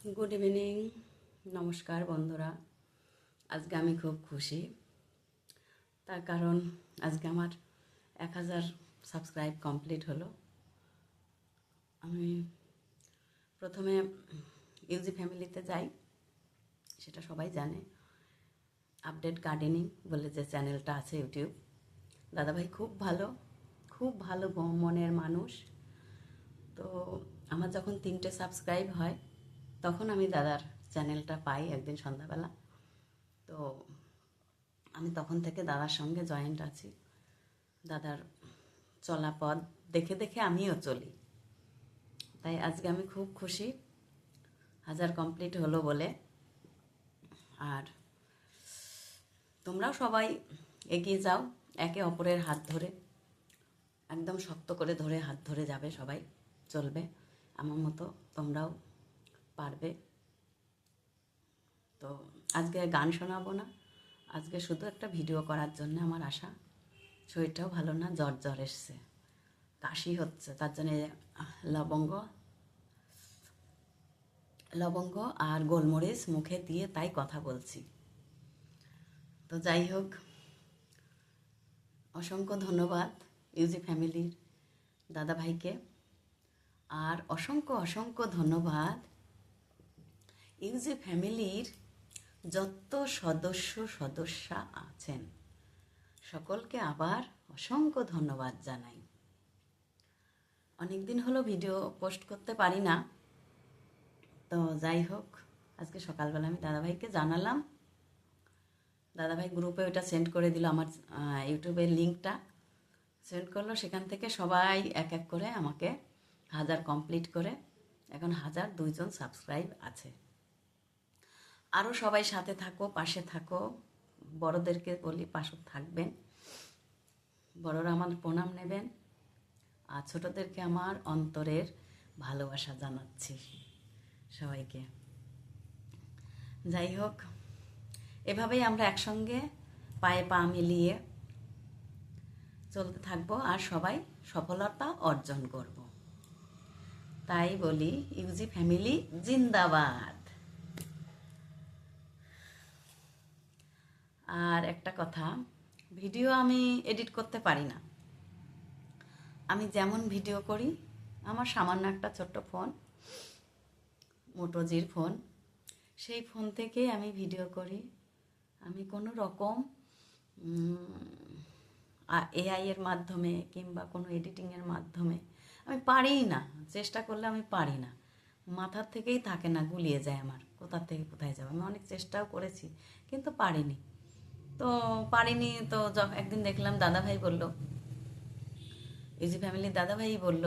Good evening, নমস্কার বন্ধুরা। আজকে আমি খুব খুশি, তার কারণ আজকে আমার 1000 সাবস্ক্রাইব কমপ্লিট হলো। আমি প্রথমে ইউজি ফ্যামিলিতে যাই, সেটা সবাই জানে। আপডেট গার্ডেনিং বলে যে চ্যানেলটা আছে ইউটিউব, দাদাভাই খুব ভালো মনের মানুষ। তো আমার যখন 3টে সাবস্ক্রাইব হয় তখন আমি দাদার চ্যানেলটা পাই একদিন সন্ধ্যাবেলা। তো আমি তখন থেকে দাদার সঙ্গে জয়েন্ট আছি। দাদার চলা পথ দেখে দেখে আমিও চলি। তাই আজকে আমি খুব খুশি 1000 কমপ্লিট হলো বলে। আর তোমরাও সবাই এগিয়ে যাও, একে অপরের হাত ধরে, একদম শক্ত করে ধরে হাত ধরে যাবে, সবাই চলবে আমার মতো, তোমরাও পারবে। তো আজকে গান শোনাবো না, আজকে শুধু একটা ভিডিও করার জন্য আমার আশা। শরীরটাও ভালো না, জ্বর এসছে, কাশি হচ্ছে, তার জন্যে লবঙ্গ আর গোলমরিচ মুখে দিয়ে তাই কথা বলছি। তো যাই হোক, অসংখ্য ধন্যবাদ ইউজি ফ্যামিলির দাদাভাইকে, আর অসংখ্য ধন্যবাদ ইউজি ফ্যামিলির যত সদস্যা আছেন সকলকে আবার অসংখ্য ধন্যবাদ জানাই। অনেক দিন হলো ভিডিও পোস্ট করতে পারি না, তো যাই হোক আজকে সকালবেলা আমি দাদাভাইকে জানালাম। দাদাভাই গ্রুপে ওটা সেন্ড করে দিল, আমার ইউটিউবের লিঙ্কটা সেন্ড করলো। সেখান থেকে সবাই এক এক করে আমাকে 1000 কমপ্লিট করে এখন 1002 সাবস্ক্রাইব আছে। আরও সবাই সাথে থাকো, পাশে থাকো, বড়দেরকে বলি পাশে থাকবেন, বড়রা আমার প্রণাম নেবেন, আর ছোটদেরকে আমার অন্তরের ভালোবাসা জানাচ্ছি সবাইকে। যাই হোক, এভাবেই আমরা একসঙ্গে পায়ে পা মিলিয়ে চলতে থাকবো আর সবাই সফলতা অর্জন করব। তাই বলি ইউজি ফ্যামিলি জিন্দাবাদ। আর একটা কথা, ভিডিও আমি এডিট করতে পারি না। আমি যেমন ভিডিও করি, আমার সামান্য একটা ছোট্ট ফোন, মোটো জির ফোন, সেই ফোন থেকেই আমি ভিডিও করি। আমি কোনো রকম এআই এর মাধ্যমে কিংবা কোনো এডিটিংয়ের মাধ্যমে আমি পারিই না, চেষ্টা করলে আমি পারি না, মাথার থেকেই থাকে না, গুলিয়ে যায় আমার, কোথার থেকে কোথায় যাবে। আমি অনেক চেষ্টাও করেছি কিন্তু পারিনি। তো একদিন দেখলাম দাদাভাই বলল, ইজি ফ্যামিলির দাদাভাই বলল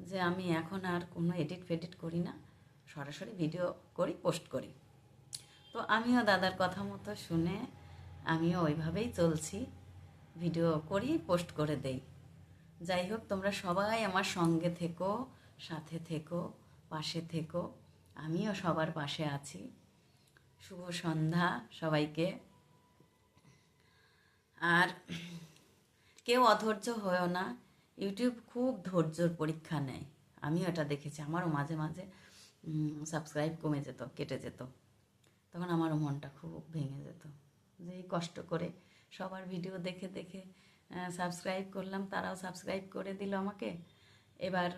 যে আমি এখন আর কোনো এডিট ফেডিট করি না, সরাসরি ভিডিও করি, পোস্ট করি। তো আমিও দাদার কথা মতো শুনে আমিও ওইভাবেই চলছি, ভিডিও করি, পোস্ট করে দেই। যাই হোক, তোমরা সবাই আমার সঙ্গে থেকো, সাথে থেকো, পাশে থেকো, আমিও সবার পাশে আছি। শুভ সন্ধ্যা সবাইকে। আর কেউ অধৈর্য হয়েও না, ইউটিউব খুব ধৈর্যর পরীক্ষা নেয়। আমিও এটা দেখেছি, আমারও মাঝে মাঝে সাবস্ক্রাইব কমে যেত, কেটে যেত, তখন আমারও মনটা খুব ভেঙে যেত যে এই কষ্ট করে সবার ভিডিও দেখে দেখে সাবস্ক্রাইব করলাম, তারাও সাবস্ক্রাইব করে দিল আমাকে, এবার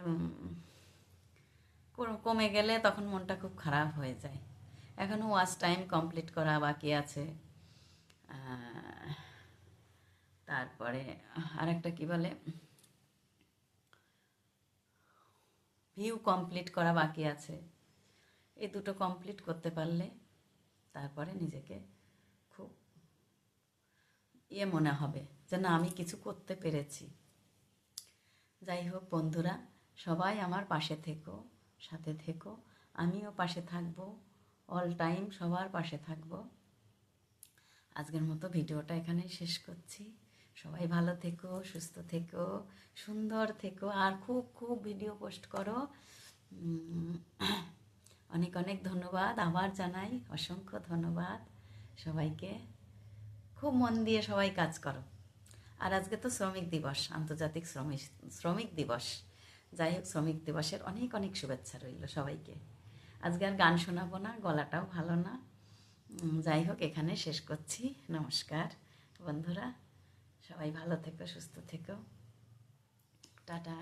কমে গেলে তখন মনটা খুব খারাপ হয়ে যায়। এখনও ওয়াচ টাইম কমপ্লিট করা বাকি আছে। তারপরে আরেকটা কি বলে, ভিউ কমপ্লিট করা বাকি আছে। এই দুটো কমপ্লিট করতে পারলে তারপরে নিজেকে খুব মনে হবে যে না, আমি কিছু করতে পেরেছি। যাই হোক বন্ধুরা, সবাই আমার পাশে থেকো, সাথে থেকো, আমিও পাশে থাকবো, অল টাইম সবার পাশে থাকবো। আজকের মতো ভিডিওটা এখানেই শেষ করছি। সবাই ভালো থেকো, সুস্থ থেকো, সুন্দর থেকো, আর খুব ভিডিও পোস্ট করো। অনেক ধন্যবাদ আবার জানাই, অসংখ্য ধন্যবাদ সবাইকে। খুব মন দিয়ে সবাই কাজ করো। আর আজকে তো শ্রমিক দিবস, আন্তর্জাতিক শ্রমিক দিবস। যাই হোক, শ্রমিক দিবসের অনেক শুভেচ্ছা রইল সবাইকে। আজকে আর গান শোনাবো না, গলাটাও ভালো না। যাই হোক, এখানে শেষ করছি। নমস্কার বন্ধুরা, সবাই ভালো থেকো, সুস্থ থেকো, টাটা।